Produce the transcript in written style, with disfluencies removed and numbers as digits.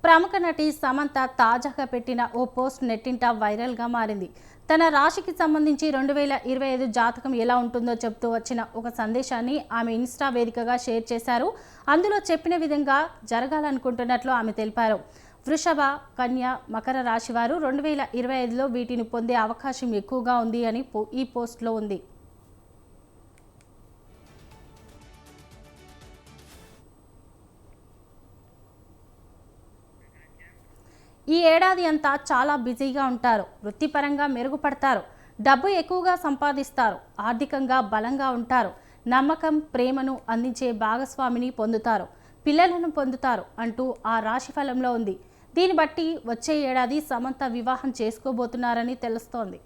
ప్రముఖ నటి సమంత తాజాగా పెట్టిన ఓ పోస్ట్ నెట్టింట వైరల్గా మారింది. తన రాశికి సంబంధించి 2025 జాతకం ఎలా ఉంటుందో చెప్తూ వచ్చిన ఒక సందేశాన్ని ఆమె ఇన్స్టా వేదికగా షేర్ చేశారు. అందులో చెప్పిన విధంగా జరగాలనుకుంటున్నట్లు ఆమె తెలిపారు. వృషభ, కన్య, మకర రాశి వారు 2025లో వీటిని పొందే అవకాశం ఎక్కువగా ఉంది అని ఈ పోస్ట్లో ఉంది. ఈ ఏడాది అంతా చాలా బిజీగా ఉంటారు. వృత్తిపరంగా మెరుగుపడతారు. డబ్బు ఎక్కువగా సంపాదిస్తారు. ఆర్థికంగా బలంగా ఉంటారు. నమ్మకం, ప్రేమను అందించే భాగస్వామిని పొందుతారు. పిల్లలను పొందుతారు అంటూ ఆ రాశి ఫలంలో ఉంది. దీన్ని బట్టి వచ్చే ఏడాది సమంత వివాహం చేసుకోబోతున్నారని తెలుస్తోంది.